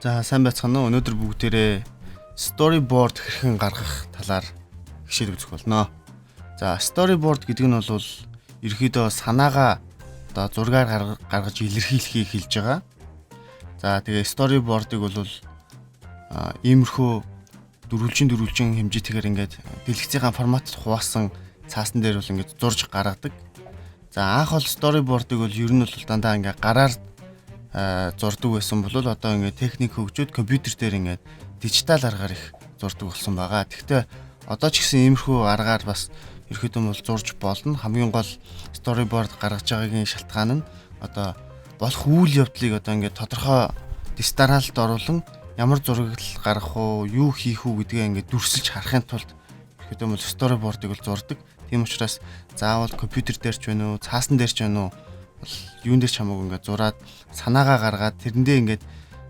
За сайн байцгаана уу. Өнөөдөр бүгдээрээ storyboard хэрхэн гаргах талаар хичээл үзэх болно. За storyboard гэдэг нь бол ерөөдөө санаагаа одоо зургаар гаргаж илэрхийлэхийг хэлж байгаа. За тэгээ storyboard-ыг бол иймэрхүү дөрвөлжин хэмжээтэйгээр ингээд дэлгэцийн форматд хуваасан цаасан дээр бол ингээд зурж гаргадаг. За анх бол storyboard-ыг бол ер нь бол дандаа ингээд гараар зурдаг байсан бол одоо ингээд техник хөгжөөд компьютер дээр ингээд дижитал аргаар их зурдаг болсон байгаа. Гэхдээ одоо ч гэсэн иймэрхүү аргаар бас ерөөхдөө бол зурж болно. Хамгийн гол storyboard гаргаж байгаагийн шалтгаан нь одоо болох үйл явдлыг одоо ингээд тодорхой дистаралд оруулан ямар зураг гаргах уу, юу хийх үү гэдгээ ингээд дүрсэлж харахын тулд ерөөхдөө бол storyboard-ыг бол зурдаг. Тийм учраас заавал компьютер дээр ч байна уу, цаасан дээр ч байна уу юун дээр ч хамаагүй ингээд зураад санаагаа гаргаад тэрэндээ ингээд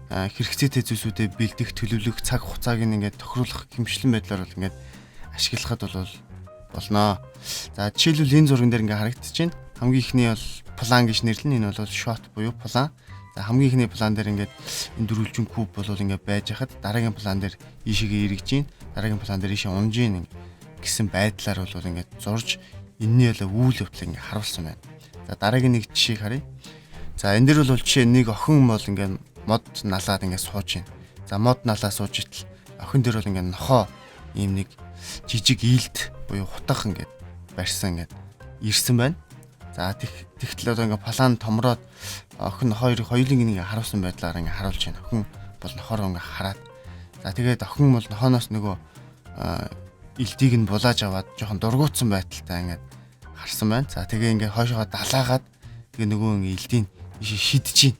хэрэгцээтэй зүйлсүүдэд бэлдэх, төлөвлөх, цаг хугацааг ингээд тохируулах хэмжлэн байдлаар бол ингээд ашиглахад бол болно. За жишээлбэл энэ зурган дээр ингээд харагдаж байна. Хамгийн ихний бол план гэж нэрлэн, энэ бол shot буюу план. За хамгийн ихний план дээр ингээд энэ дөрвөлжин куб бол ингээд байж хахад дараагийн план дээр ийшээгээ эргэж гин, дараагийн план дээр ийшээ унж гин гэсэн байдлаар бол ингээд зурж энэний үйл явдлыг ингээд харуулсан байна. За дараагийн нэг жишээг харъя. За энэ дээр бол жишээ нэг охин бол ингээд мод налаад ингээд сууж байна. За мод налаа сууж итл охин дээр бол ингээд нохоо ийм нэг жижиг ийлт буюу хутах ингээд барьсан ингээд ирсэн байна. За тэгтэл одоо ингээд план томроод охин хоёулын нэг харуулсан байдлаар ингээд харуулж байна. Охин бол нохоор ингээд хараад. За тэгээд охин бол нохооноос нөгөө илтийг нь булааж аваад жоохон дургуутсан байдалтай ингээд харсан байна. За тэгээ ингээд хойшоо далаагаад тэгээ нөгөө ингээд илтийн шидэж байна.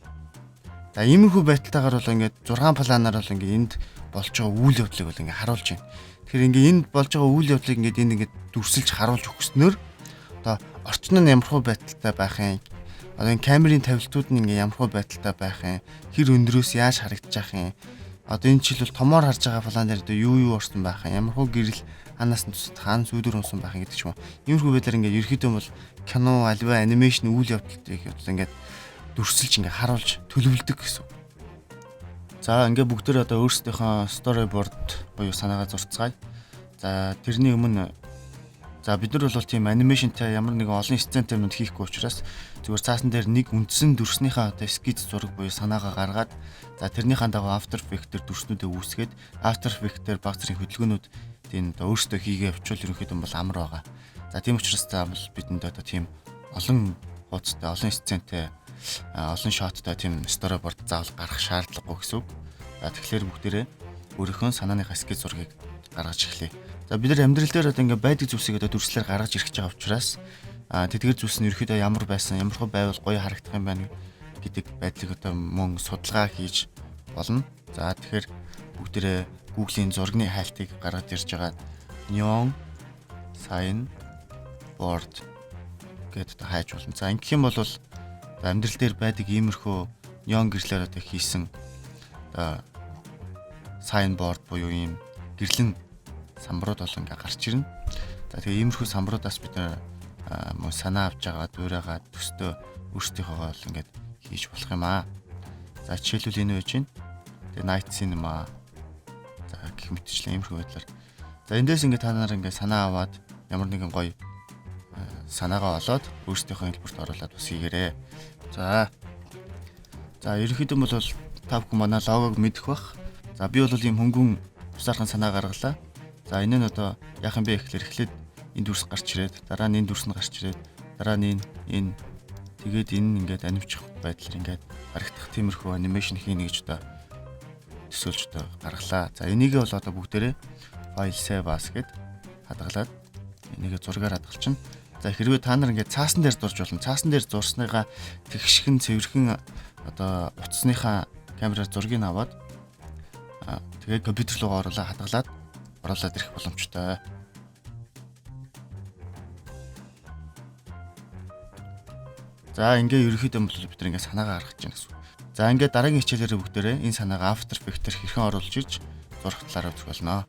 За иймэрхүү байдалтайгаар бол ингээд 6 планаар бол ингээд энд болж байгаа үйл явдлыг бол ингээд харуулж байна. Тэгэхээр ингээд энд болж байгаа үйл явдлыг ингээд энд ингээд дүрсэлж харуулж өгснөөр одоо орчин нь ямархуу байдалтай байх юм. Одоо энэ камерын тавилтууд нь ингээд ямархуу байдалтай байх юм. Хэр өндрөөс яаж харагдчих юм. Одоо энэ жишээл томоор харж байгаа план дээр одоо юу орсон байх юм. Ямархуу гэрэл ханаас нь тусад хаан сүйдэр унсан байх гэдэг ч юм уу. Иймэрхүү байдлаар ингээд ерөөхдөө бол кино, альва анимашн үйл явдлыг ингээд дүрсэлж ингээд харуулж төлөвлөдөг гэсэн. За ингээд бүгдээр одоо өөрсдийнхөө storyboard буюу санаагаа зурцгаая. За тэрний өмнө бид нар бол тийм анимашнтай ямар нэгэн олон сцентэй юмд хийхгүй учраас зүгээр цаасан дээр нэг үндсэн дүрснийхээ одоо скиц зураг буюу санаагаа гаргаад за тэрнийхэн дагуу After Effects дээр дүрснүүдээ үүсгээд After Effects дээр баг зэрэг хөдөлгөөнүүд тийм одоо өөрсдөө хийгээ явуучвал ерөнхийдөө бол амар байгаа. За тийм учраас заавал бидэнд одоо тийм олон хуудастай, олон сцентэй, олон шоттой тийм storyboard заавал гарах шаардлагагүй гэсэн үг. За тэгэхээр бүгдээрээ өөрийнхөө санааныхаа скиц зургийг гаргаж эхлэе. За бид нар амьдрал дээр одоо ингээд байдаг зүйлсийг одоо дүрслэлээр гаргаж ирэх гэж байгаа учраас тэдгээр зүйлс нь ерөөхдөө ямар байсан, ямархуу байвал гоё харагдах юм байна гэдэг байдлыг одоо мөн судалгаа хийж болно. За тэгэхээр бүгдээрээ Google-ийн зургийн хайлтыг гаргаж ирж байгаа neon sign board гэдэг одоо хайж болно. За ингэх юм бол амьдрал дээр байдаг иймэрхүү neon гэрлээр одоо хийсэн одоо sign board буюу ийм гэрлэн самбарууд бол ингээ гарч ирнэ. За тэгээ иймэрхүү самбаруудаас бид мөн санаа авч байгаа дуурайгаа төстөө өөрсдийнхөө бол ингээд хийж болох юм аа. За жишээлбэл энэ байж байна. Тэгээ night cinema за гэх мэтчлэн иймэрхүү байдлаар. За эндээс ингээ та нар ингээ санаа аваад ямар нэгэн гоё санаагаа олоод өөрсдийнхөө хэлбэрт оруулаад бас хийгээрэй. За ерөнхийдөө бол та бүхэн манай логог мэдэх бах. За би бол ийм хөнгөн тусаархан санаа гаргалаа. За энэ нь одоо яах юм бэ гэхэлэр эхлээд энэ дүрс гарч ирээд дараа нь энэ дүрс нь гарч ирээд дараа нь энэ тэгээд энэ ингээд анимчих байдлаар ингээд харагдах тиймэрхүү анимашн хийнэ гэж одоо төсөөлж одоо гаргалаа. За энийг бол одоо бүгдээрээ file save as гэд хадгалаад энийг зургаар хадгалчихна. За хэрвээ та нар ингээд цаасан дээр зурж болно. Цаасан дээр зурсныгаа тэгшхэн цэвэрхэн одоо утасныхаа камераар зургийг аваад тэгээд компьютер руу хадгалаад оруулаад ирэх боломжтой. За ингээ ерөнхийдөө бол бид ингээ санаагаа гаргаж байна гэсэн. За ингээ дараагийн хичээлээр бүгдээрээ энэ санаагаа After Effects-ээр хэрхэн оруулж ирж зурх талаар үзэх болно.